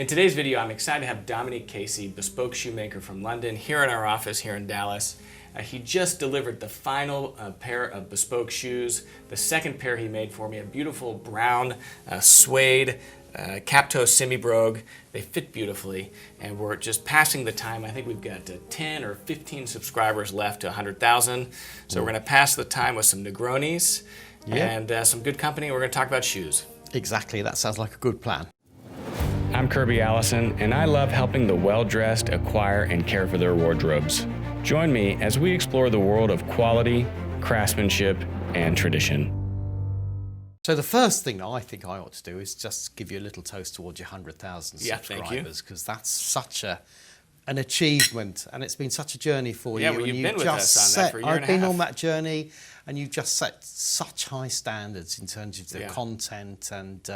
In today's video, I'm excited to have Dominic Casey, Bespoke shoemaker from London, here in our office here in Dallas. He just delivered the final pair of Bespoke shoes, the second pair he made for me, a beautiful brown suede cap-toe semi-brogue. They fit beautifully, and we're just passing the time. I think we've got 10 or 15 subscribers left to 100,000. So we're going to pass the time with some Negronis and some good company. We're going to talk about shoes. Exactly, that sounds like a good plan. I'm Kirby Allison, and I love helping the well-dressed acquire and care for their wardrobes. Join me as we explore the world of quality, craftsmanship, and tradition. So the first thing that I think I ought to do is just give you a little toast towards your 100,000 subscribers, because that's such an achievement, and it's been such a journey for you. Yeah, well, you've been with us on that for a year and a half. I've been on that journey, and you've just set such high standards in terms of the content, and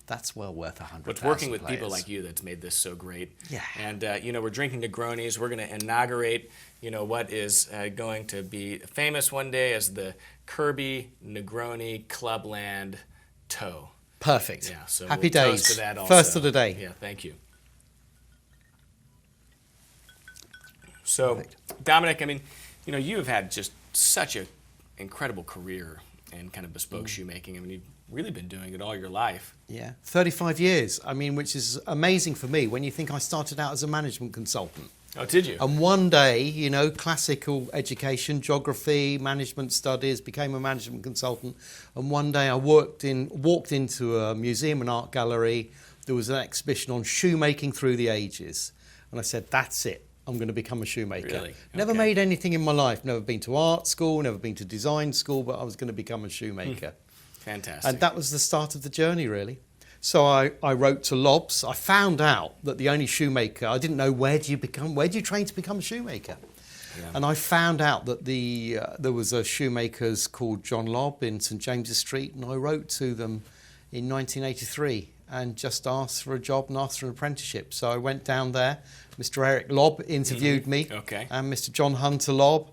that's well worth 100,000. But it's working with people like you that's made this so great. Yeah. And we're drinking Negronis. We're going to inaugurate, what is going to be famous one day as the Kirby Negroni Clubland Toe. Perfect. Yeah. So happy we'll days. toast to that also. First of the day. Yeah. Thank you. So, Dominic, you have had just such an incredible career in kind of bespoke shoemaking. You've really been doing it all your life. Yeah, 35 years, which is amazing for me when you think I started out as a management consultant. Oh, did you? And one day, classical education, geography, management studies, became a management consultant. And one day I walked into a museum and art gallery. There was an exhibition on shoemaking through the ages. And I said, that's it. I'm going to become a shoemaker. Really? Never made anything in my life. Never been to art school, never been to design school, but I was going to become a shoemaker. Fantastic. And that was the start of the journey, really. So I wrote to Lobs. I found out that the only shoemaker, I didn't know where do you train to become a shoemaker? Yeah. And I found out that there was a shoemakers called John Lobb in St James's Street, and I wrote to them in 1983 and just asked for a job and asked for an apprenticeship. So I went down there. Mr. Eric Lobb interviewed me, and Mr. John Hunter Lobb.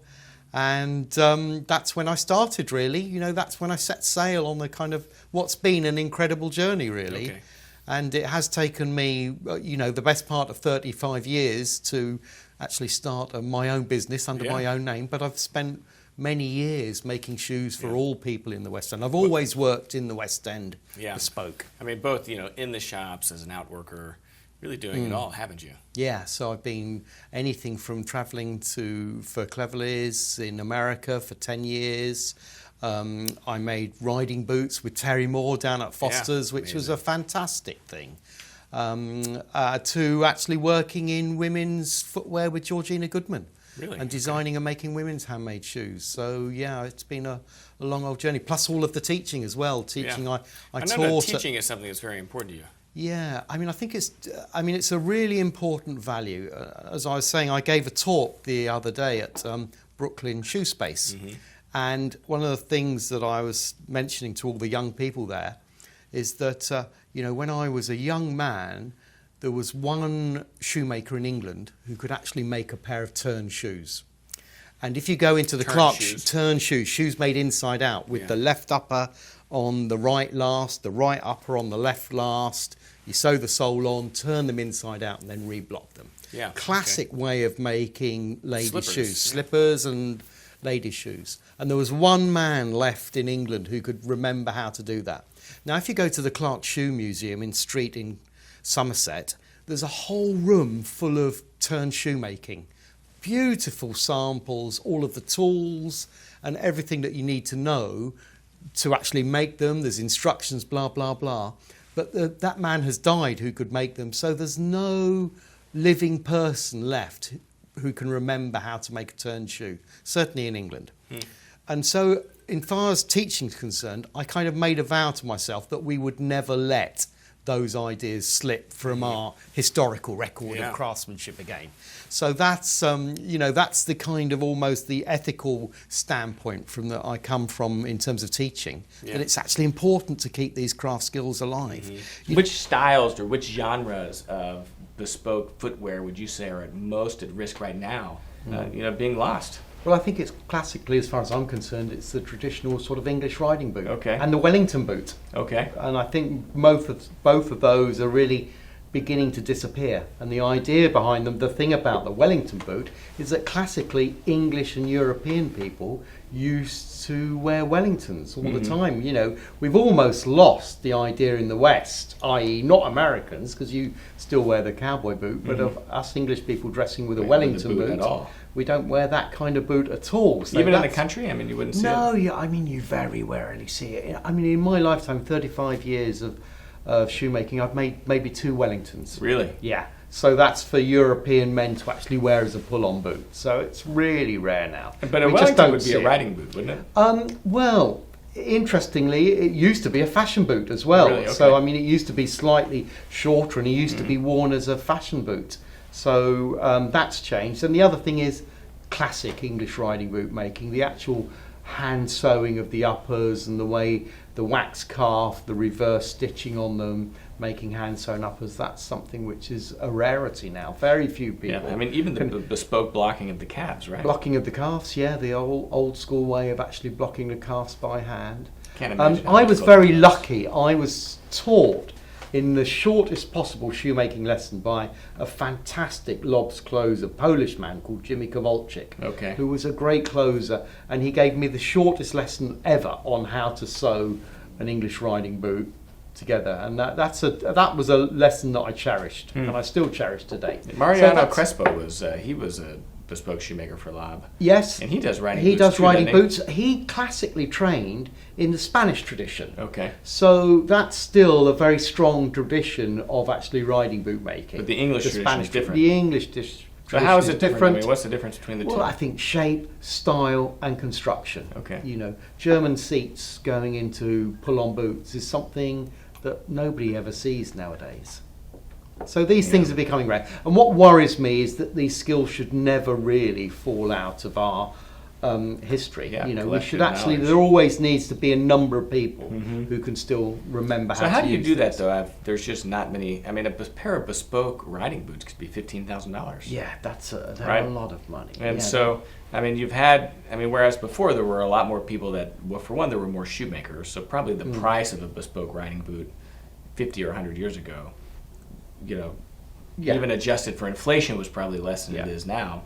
And that's when I started, really. That's when I set sail on the kind of what's been an incredible journey, really. Okay. And it has taken me, the best part of 35 years to actually start my own business under my own name. But I've spent many years making shoes for all people in the West End. I've always worked in the West End, Bespoke. Both, in the shops as an outworker, really doing it all, haven't you? Yeah, so I've been anything from travelling for Cleverleys in America for 10 years. I made riding boots with Terry Moore down at Foster's, which was a fantastic thing. To actually working in women's footwear with Georgina Goodman. Really? And designing and making women's handmade shoes. So yeah, it's been a long old journey. Plus all of the teaching as well. Teaching, I taught. Teaching is something that's very important to you. Yeah, I think it's a really important value. As I was saying, I gave a talk the other day at Brooklyn Shoe Space, and one of the things that I was mentioning to all the young people there is that when I was a young man, there was one shoemaker in England who could actually make a pair of turn shoes. And if you go into the Clark's turn shoes made inside out with the left upper on the right last, the right upper on the left last, you sew the sole on, turn them inside out and then reblock them. Yeah. Classic way of making ladies' shoes, slippers and ladies' shoes. And there was one man left in England who could remember how to do that. Now if you go to the Clark's Shoe Museum in Somerset, there's a whole room full of turn shoemaking. Beautiful samples, all of the tools and everything that you need to know to actually make them. There's instructions, blah, blah, blah. But that man has died who could make them, so there's no living person left who can remember how to make a turn shoe, certainly in England. And so, in far as teaching is concerned, I kind of made a vow to myself that we would never let those ideas slip from our historical record of craftsmanship again. So that's that's the kind of almost the ethical standpoint from that I come from in terms of teaching. That it's actually important to keep these craft skills alive. Which styles or which genres of bespoke footwear would you say are most at risk right now, being lost? Well, I think it's classically, as far as I'm concerned, it's the traditional sort of English riding boot and the Wellington boot. Okay. And I think both of those are really beginning to disappear. And the idea behind them, the thing about the Wellington boot, is that classically English and European people used to wear Wellingtons all the time. You know, we've almost lost the idea in the West, i.e. not Americans, because you still wear the cowboy boot, but of us English people dressing with a Wellington boot at all. We don't wear that kind of boot at all. So even in the country? I mean, you wouldn't see it? No, yeah, I mean, you very rarely see it. I mean, in my lifetime, 35 years of shoemaking, I've made maybe 2 Wellingtons. Really? Yeah. So that's for European men to actually wear as a pull-on boot. So it's really rare now. But a Wellington would be a riding boot, wouldn't it? Well, interestingly, it used to be a fashion boot as well. Really? Okay. So, I mean, it used to be slightly shorter and it used to be worn as a fashion boot. So that's changed. And the other thing is classic English riding boot making, the actual hand sewing of the uppers and the way the wax calf, the reverse stitching on them, making hand sewn uppers, that's something which is a rarity now. Very few people. Yeah, I mean, even the bespoke blocking of the calves, right? Blocking of the calves, yeah, the old school way of actually blocking the calves by hand. Can't imagine. I was very lucky. I was taught in the shortest possible shoemaking lesson by a fantastic lobs closer, Polish man called Jimmy Kowalczyk, Okay. who was a great closer, and he gave me the shortest lesson ever on how to sew an English riding boot together, and that was a lesson that I cherished, and I still cherish today. Mariano Crespo was a bespoke shoemaker for Lob. Yes, and he does riding. He boots does too, riding doesn't he? boots. He classically trained in the Spanish tradition. Okay. So that's still a very strong tradition of actually riding boot making. But the English tradition is different. The English tradition. So how is it different? I mean, what's the difference between the two? Well, I think shape, style, and construction. Okay. You know, German seats going into pull-on boots is something that nobody ever sees nowadays. So these things are becoming rare. And what worries me is that these skills should never really fall out of our history. Yeah, you know, we should collective actually, knowledge. there always needs to be a number of people who can still remember So how how to do you use do that this. though? There's just not many. I mean, a pair of bespoke riding boots could be $15,000. Yeah, that's a Right. lot of money. And Yeah. so, I mean, whereas before there were a lot more people well, for one, there were more shoemakers, so probably the price of a bespoke riding boot 50 or 100 years ago, you know, even adjusted for inflation was probably less than it is now.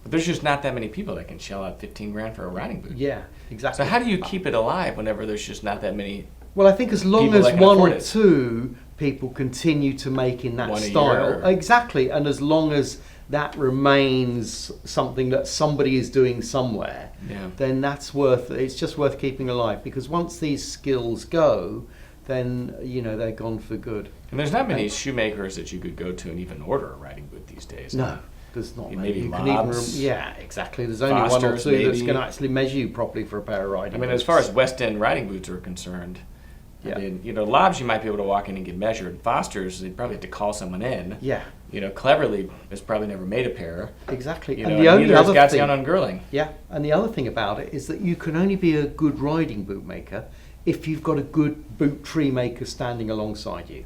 But there's just not that many people that can shell out 15 grand for a riding boot. Yeah, exactly. So how do you keep it alive whenever there's just not that many? Well, I think as long people as that can one afford or it? two people continue to make in that One a style, year. exactly, and as long as that remains something that somebody is doing somewhere, then it's just worth keeping alive, because once these skills go, then they're gone for good. And there's not many shoemakers that you could go to and even order a riding boot these days. No. There's not many. Maybe You can even Lobs, yeah, exactly. There's only one or Fosters, two that's maybe. going to actually measure you properly for a pair of riding I mean, boots. as far as West End riding boots are concerned, I mean, Lobs you might be able to walk in and get measured. Fosters, they'd probably have to call someone in. Yeah. Cleverly has probably never made a pair. Exactly. And the only other thing, on Girling. Yeah, and the other thing about it is that you can only be a good riding boot maker if you've got a good boot tree maker standing alongside you.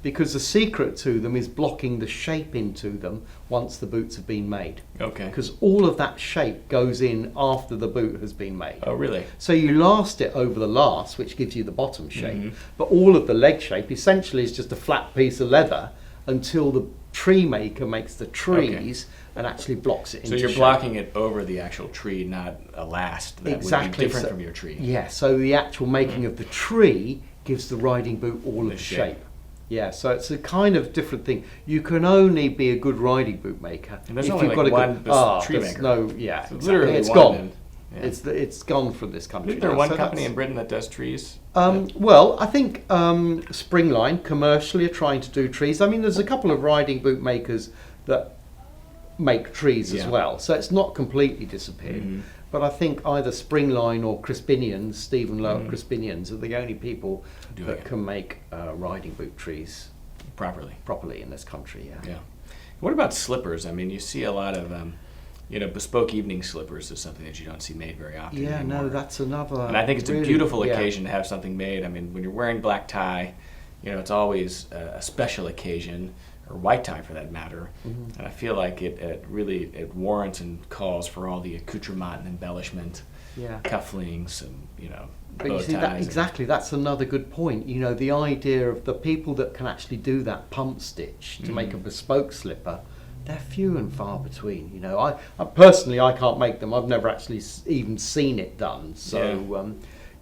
Because the secret to them is blocking the shape into them once the boots have been made. Okay. Because all of that shape goes in after the boot has been made. Oh, really? So you last it over the last, which gives you the bottom shape, but all of the leg shape essentially is just a flat piece of leather until the tree maker makes the trees and actually blocks it into So you're shape. blocking it over the actual tree, not a last that would be different from your tree. Yeah, so the actual making of the tree gives the riding boot all of the shape. Yeah, so it's a kind of different thing. You can only be a good riding boot maker And there's if only you've like got a one good tree maker. No, yeah, So exactly. literally It's one, gone. and- It's gone from this country. Isn't there now, one so company that's- in Britain that does trees? Well, I think Springline commercially are trying to do trees. I mean, there's a couple of riding boot makers that make trees as well, so it's not completely disappeared. But I think either Springline or Crispinians, Stephen Lowe at Crispinians, are the only people that can make riding boot trees properly in this country. Yeah. What about slippers? I mean, you see a lot of bespoke evening slippers is something that you don't see made very often Yeah, anymore. no, that's another. And I think it's really, a beautiful occasion to have something made. I mean, when you're wearing black tie, it's always a special occasion, or white tie for that matter. And I feel like it really warrants and calls for all the accoutrement and embellishment. Yeah. cufflinks, some, But bow you see, ties. exactly, that's another good point. The idea of the people that can actually do that pump stitch to make a bespoke slipper, they're few and far between. I personally, I can't make them. I've never actually even seen it done. So,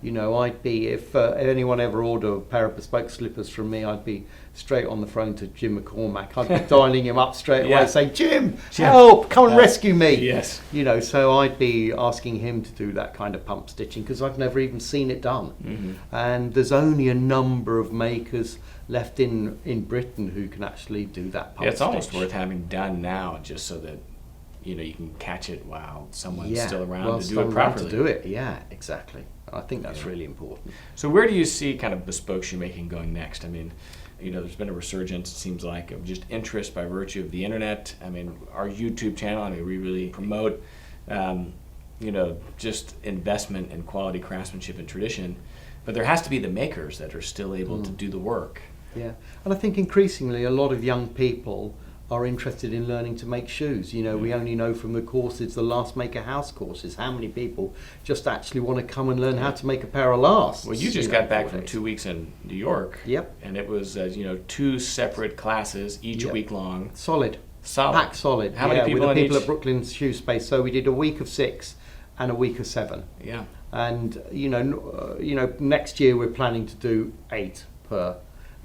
I'd be, if anyone ever ordered a pair of bespoke slippers from me, I'd be straight on the phone to Jim McCormack. I'd be dialing him up straight away, saying, Jim, help, come and rescue me. Yes. So I'd be asking him to do that kind of pump stitching because I've never even seen it done. And there's only a number of makers left in Britain who can actually do that pump It's stitch. almost worth having done now, just so that you can catch it while someone's still around to do it properly. To do it, yeah, exactly. I think that's really important. So where do you see kind of bespoke shoemaking going next? I mean, there's been a resurgence, it seems like, of just interest by virtue of the internet. I mean, our YouTube channel, we really promote, just investment in quality craftsmanship and tradition. But there has to be the makers that are still able to do the work. Yeah, and I think increasingly a lot of young people are interested in learning to make shoes. We only know from the courses, the Last Maker House courses, how many people just actually want to come and learn how to make a pair of lasts. Well, you just got back from 2 weeks in New York. Yep. And it was, 2 separate classes, each a week long. Solid. Solid. Packed solid. How many people with the in people each? at Brooklyn Shoe Space. So we did a week of 6 and a week of 7. Yeah. And, next year we're planning to do 8 per.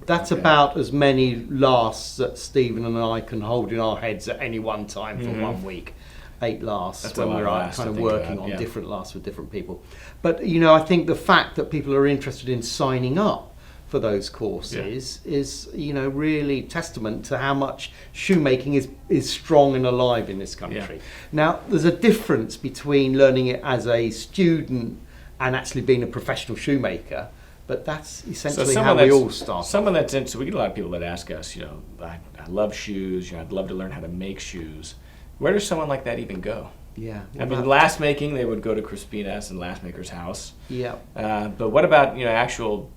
That's about as many lasts that Stephen and I can hold in our heads at any one time for 1 week. 8 lasts. That's when a lot we're of lasts kind of to think working about, on different lasts with different people. But I think the fact that people are interested in signing up for those courses is really testament to how much shoemaking is strong and alive in this country. Now there's a difference between learning it as a student and actually being a professional shoemaker. But that's essentially how we all start. Someone that's into, we get a lot of people that ask us, I love shoes, I'd love to learn how to make shoes. Where does someone like that even go? Yeah. Last making, they would go to Crispina's and Last Maker's house. Yeah. But what about, actual,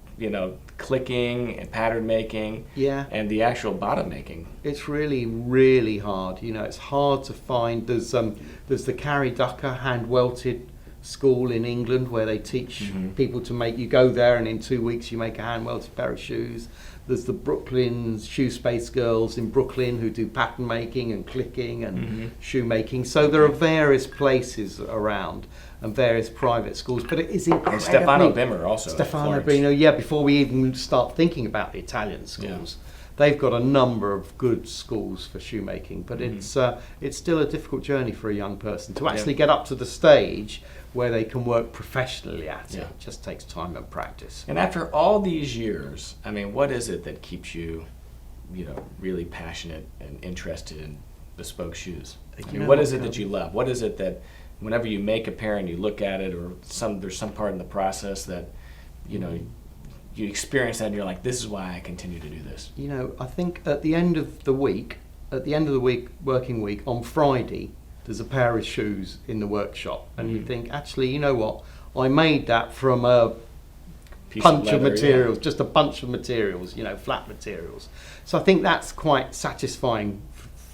clicking and pattern making? Yeah. And the actual bottom making? It's really, really hard. It's hard to find. There's the Carrie Ducker hand welted school in England where they teach people to make. You go there and in 2 weeks you make a hand welted pair of shoes. There's the Brooklyn Shoe Space girls in Brooklyn who do pattern making and clicking and shoemaking. So there are various places around and various private schools, but it is incredibly... And Stefano Bimmer also. Stefano Bimmer, before we even start thinking about the Italian schools. Yeah. They've got a number of good schools for shoemaking, but it's still a difficult journey for a young person to actually get up to the stage where they can work professionally at it. It just takes time and practice. And after all these years, what is it that keeps you, really passionate and interested in bespoke shoes? What is it that you love? What is it that whenever you make a pair and you look at it, or there's some part in the process that, you experience that and you're like, this is why I continue to do this? I think at the end of the week, working week, on Friday, there's a pair of shoes in the workshop, and you think, actually, you know what? I made that from a bunch of materials, just a bunch of materials, flat materials. So I think that's quite satisfying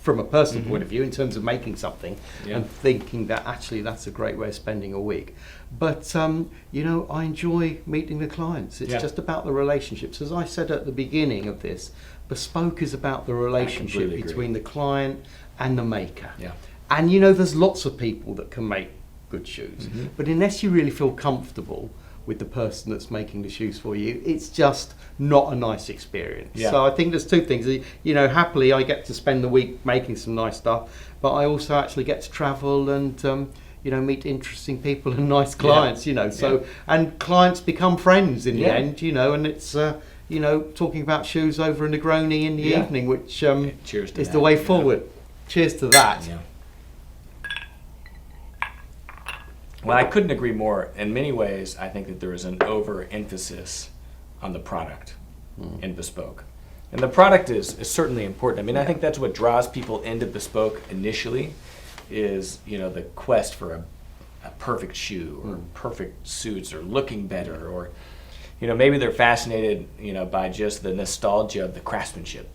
from a personal point of view in terms of making something and thinking that actually that's a great way of spending a week. But, I enjoy meeting the clients. It's just about the relationships. As I said at the beginning of this, Bespoke is about the relationship between the client and the maker. Yeah. And, there's lots of people that can make good shoes. But unless you really feel comfortable with the person that's making the shoes for you, it's just not a nice experience. Yeah. So I think there's two things. Happily I get to spend the week making some nice stuff, but I also actually get to travel and meet interesting people and nice clients. And clients become friends in the end. And it's talking about shoes over a Negroni in the evening, which is the way forward. Cheers to that. Yeah. Well, I couldn't agree more. In many ways, I think that there is an overemphasis on the product in Bespoke. And the product is certainly important. I think that's what draws people into Bespoke initially is, the quest for a perfect shoe or perfect suits or looking better or, maybe they're fascinated, by just the nostalgia of the craftsmanship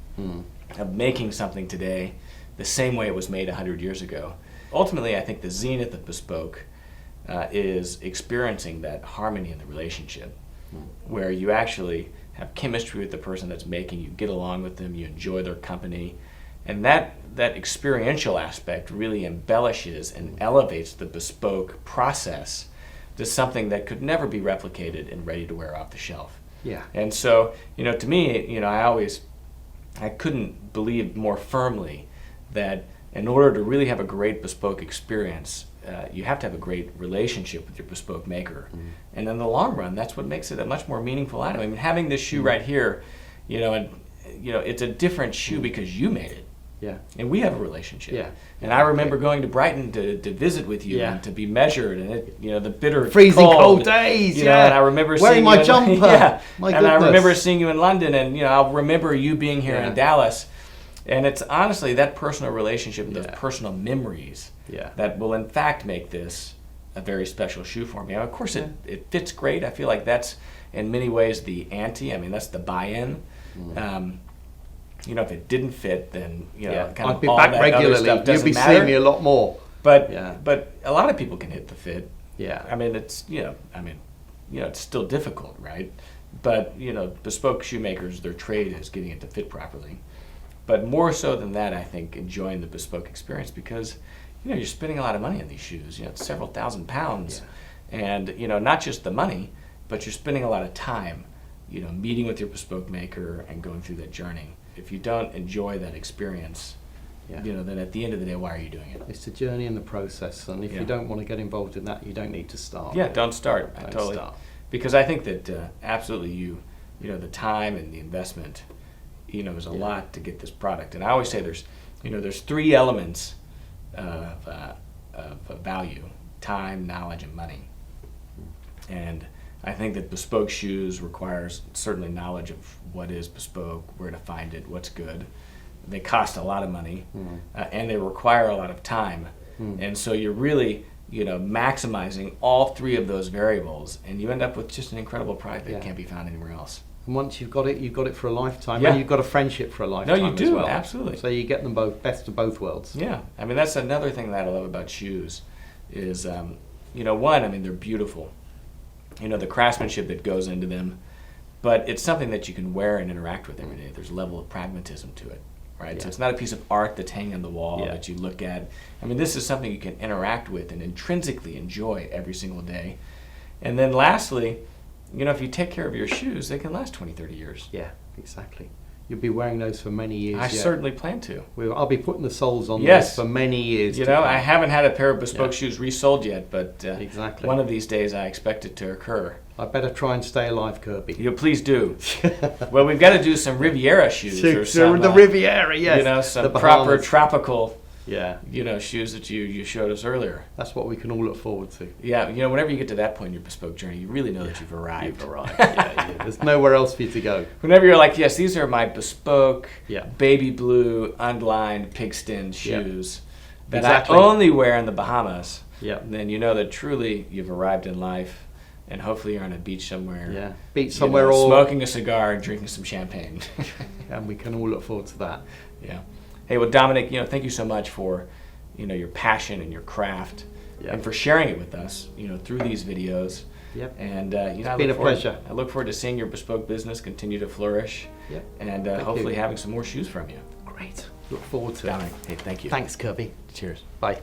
of making something today the same way it was made 100 years ago. Ultimately, I think the zenith of Bespoke is experiencing that harmony in the relationship, where you actually have chemistry with the person that's making, you get along with them, you enjoy their company, and that experiential aspect really embellishes and elevates the bespoke process to something that could never be replicated and ready to wear off the shelf. Yeah. And so, to me, I couldn't believe more firmly that in order to really have a great bespoke experience, you have to have a great relationship with your bespoke maker. And in the long run, that's what makes it a much more meaningful item. I mean, having this shoe right here, it's a different shoe because you made it. Yeah. And we have a relationship. Yeah. And I remember going to Brighton to visit with you and to be measured, and the bitter freezing cold days. And I remember wearing my jumper. My goodness. I remember seeing you in London, and I'll remember you being here in Dallas. And it's honestly that personal relationship and those personal memories that will in fact make this a very special shoe for me. Of course, it fits great. I feel like that's in many ways the ante. I mean, that's the buy-in. If it didn't fit, then I'd be back regularly. You'd be seeing me a lot more. But a lot of people can hit the fit. Yeah. I mean, it's it's still difficult, right? But bespoke shoemakers, their trade is getting it to fit properly. But more so than that, I think enjoying the bespoke experience, because you're spending a lot of money on these shoes. It's several thousand pounds, and not just the money, but you're spending a lot of time, meeting with your bespoke maker and going through that journey. If you don't enjoy that experience, then at the end of the day, why are you doing it? It's the journey and the process, and if you don't want to get involved in that, you don't need to start. Yeah, don't start. Totally. Because I think that absolutely the time and the investment, is a lot to get this product. And I always say there's three elements of value: time, knowledge, and money. And I think that bespoke shoes requires certainly knowledge of what is bespoke, where to find it, what's good. They cost a lot of money, and they require a lot of time. And so you're really, maximizing all three of those variables, and you end up with just an incredible product that can't be found anywhere else. And once you've got it for a lifetime, and you've got a friendship for a lifetime. No, you do, as well. Absolutely. So you get them both, best of both worlds. Yeah, I mean, that's another thing that I love about shoes is, one, I mean, they're beautiful. The craftsmanship that goes into them, but it's something that you can wear and interact with every day. There's a level of pragmatism to it, right? So it's not a piece of art that's hanging on the wall that you look at. I mean, this is something you can interact with and intrinsically enjoy every single day. And then lastly, if you take care of your shoes, they can last 20, 30 years. Yeah, exactly. You'll be wearing those for many years. I certainly plan to. I'll be putting the soles on those for many years. I haven't had a pair of bespoke shoes resold yet, but exactly. One of these days I expect it to occur. I better try and stay alive, Kirby. Please do. Well, we've got to do some Riviera shoes or some the Riviera, yes. Some proper tropical Yeah. You know, shoes that you showed us earlier. That's what we can all look forward to. Yeah, you know, whenever you get to that point in your bespoke journey, you really know that you've arrived. You've arrived, yeah. There's nowhere else for you to go. Whenever you're like, yes, these are my bespoke, Yeah. baby blue, unlined, pigskin shoes that Exactly. I only wear in the Bahamas, Yeah. then you know that truly you've arrived in life, and hopefully you're on a beach somewhere. Yeah. Beach somewhere, or smoking a cigar and drinking some champagne. and we can all look forward to that. Yeah. Hey, well, Dominic, you know, thank you so much for, you know, your passion and your craft, and for sharing it with us, you know, through these videos. Yep. And you know, It's been a pleasure. I look forward to seeing your bespoke business continue to flourish. Yep. And hopefully having some more shoes from you. Great. Look forward to Dominic, it. hey, thank you. Thanks, Kirby. Cheers. Bye.